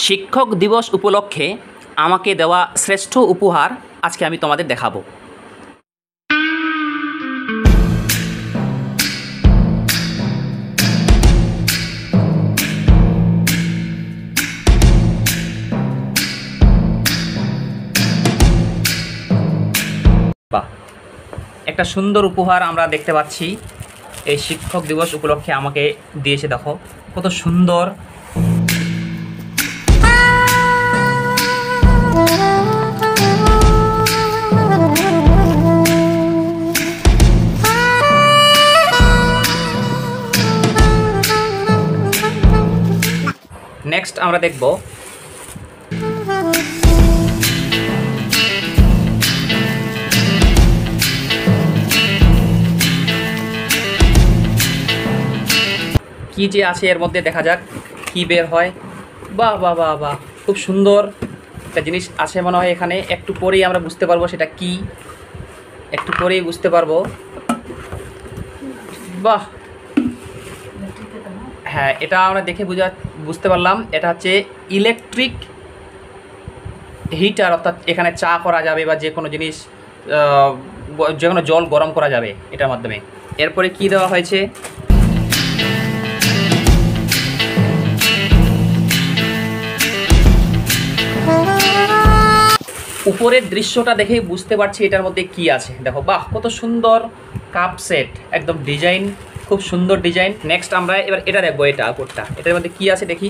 শিক্ষক দিবস উপলক্ষে আমাকে দেওয়া শ্রেষ্ঠ উপহার আজকে আমি তোমাদের দেখাবো। বাহ, একটা সুন্দর উপহার আমরা দেখতে পাচ্ছি। এই শিক্ষক দিবস উপলক্ষে আমাকে দিয়েছে, দেখো কত সুন্দর। নেক্সট আমরা দেখব কি যে আছে এর মধ্যে, দেখা যাক কি বের হয়। বাহ বাহ বাহ বাহ, খুব সুন্দর একটা জিনিস আছে মনে হয় এখানে। একটু পরেই আমরা বুঝতে পারবো সেটা কি, একটু পরেই বুঝতে পারবো। বাহ, হ্যাঁ, এটা আমরা দেখে বুঝতে পারলাম এটা হচ্ছে ইলেকট্রিক হিটার, অর্থাৎ এখানে চা করা যাবে বা যে কোনো জিনিস, যে কোনো জল গরম করা যাবে এটার মাধ্যমে। এরপরে কি দেওয়া হয়েছে, উপরের দৃশ্যটা দেখেই বুঝতে পারছি এটার মধ্যে কি আছে। দেখো, বাহ কত সুন্দর কাপ সেট, একদম ডিজাইন, খুব সুন্দর ডিজাইন। নেক্সট আমরা এবার এটা দেখবো, এটা উপরটা, এটার মধ্যে কি আছে দেখি।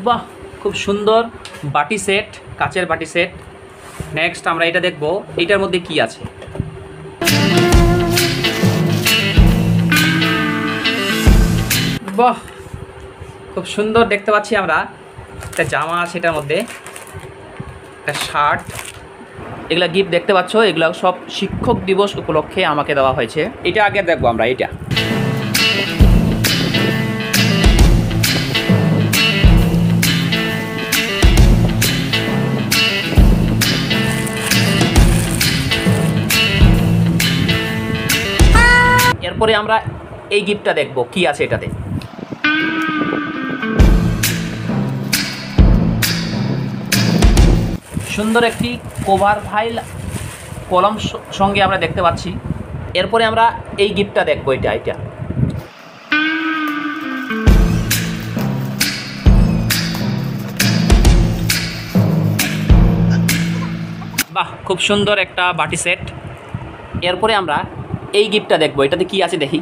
বাহ, খুব সুন্দর বাটি সেট, কাচের বাটি সেট। নেক্সট আমরা এটা দেখবো, এটার মধ্যে কি আছে। বাহ, খুব সুন্দর দেখতে পাচ্ছি আমরা। একটা জামা আছে এটার মধ্যে, একটা শার্ট, এগুলা গিফট দেখতে পাচ্ছ। এগুলো সব শিক্ষক দিবস উপলক্ষে আমাকে দেওয়া হয়েছে। এটা আগে দেখবো আমরা, এটা এরপরে আমরা এই গিফটটা দেখব কি আছে এটাতে। সুন্দর একটি কভার ফাইল কলম সঙ্গে আমরা দেখতে পাচ্ছি। এরপরে আমরা এই গিফটটা দেখব, এটা বাহ, খুব সুন্দর একটা বাটি সেট। এরপরে আমরা এই গিফটটা দেখব, এটাতে কি আছে দেখি।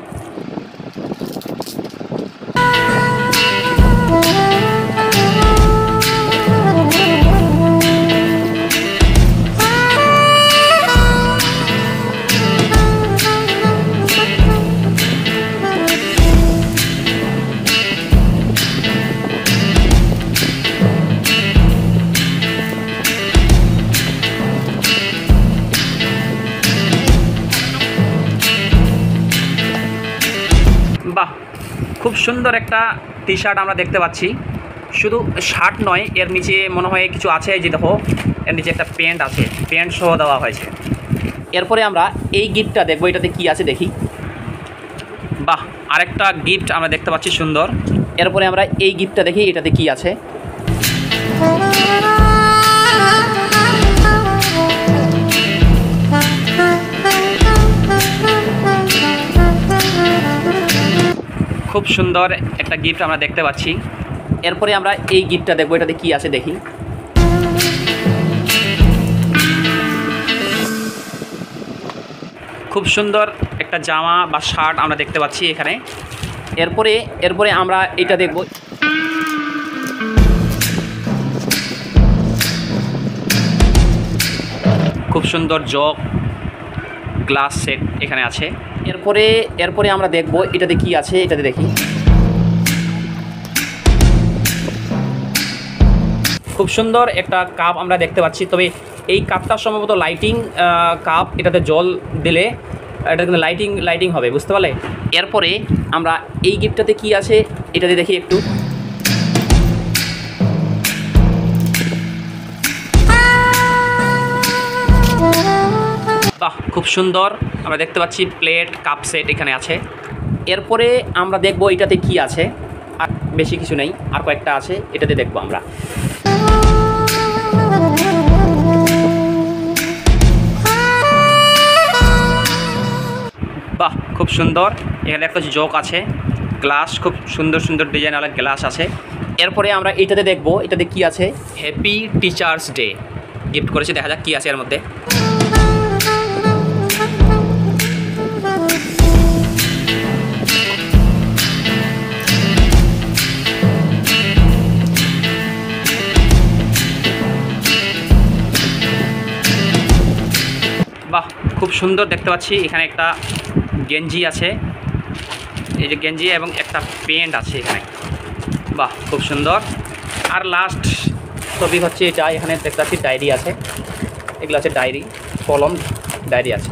বাহ, খুব সুন্দর একটা টি শার্ট আমরা দেখতে পাচ্ছি। শুধু শার্ট নয়, এর নিচে মনে হয় কিছু আছে, যে দেখো এর নিচে একটা প্যান্ট আছে, প্যান্ট সহ দেওয়া হয়েছে। এরপরে আমরা এই গিফটটা দেখবো, এটাতে কি আছে দেখি। বাহ, আরেকটা গিফট আমরা দেখতে পাচ্ছি সুন্দর। এরপরে আমরা এই গিফটটা দেখি, এটাতে কি আছে। খুব সুন্দর একটা গিফট আমরা দেখতে পাচ্ছি। এরপরে আমরা এই গিফটটা দেখবো, এটাতে কি আছে দেখি। খুব সুন্দর একটা জামা বা শার্ট আমরা দেখতে পাচ্ছি এখানে। এরপরে আমরা এটা দেখব। খুব সুন্দর জগ গ্লাস সেট এখানে আছে। এরপরে আমরা দেখব এটাতে কি আছে, এটাতে দেখি। খুব সুন্দর একটা কাপ আমরা দেখতে পাচ্ছি, তবে এই কাপটা সম্ভবত লাইটিং কাপ, এটাতে জল দিলে এটা কিন্তু লাইটিং হবে, বুঝতে পারলে। এরপরে আমরা এই গিফটটাতে কি আছে এটাতে দেখি একটু। বাহ, খুব সুন্দর আমরা দেখতে পাচ্ছি প্লেট কাপ সেট এখানে আছে। এরপরে আমরা দেখব এটাতে কি আছে, আর বেশি কিছু নেই, আর কয়েকটা আছে, এটাতে দেখব আমরা। বাহ, খুব সুন্দর। এখানে একটা জগ আছে, গ্লাস, খুব সুন্দর সুন্দর ডিজাইনওয়ালা গ্লাস আছে। এরপরে আমরা এটাতে দেখব, এটাতে কি আছে, হ্যাপি টিচার্স ডে গিফট করেছে, দেখা যাক কি আছে এর মধ্যে। বাহ, খুব সুন্দর দেখতে পাচ্ছি। এখানে একটা গেঞ্জি আছে, এই যে গেঞ্জি, এবং একটা প্যান্ট আছে এখানে। বাহ, খুব সুন্দর। আর লাস্ট ছবি হচ্ছে এটা, এখানে দেখতে পাচ্ছি ডায়েরি আছে, এগুলো আছে ডায়েরি, কলম, ডায়েরি আছে।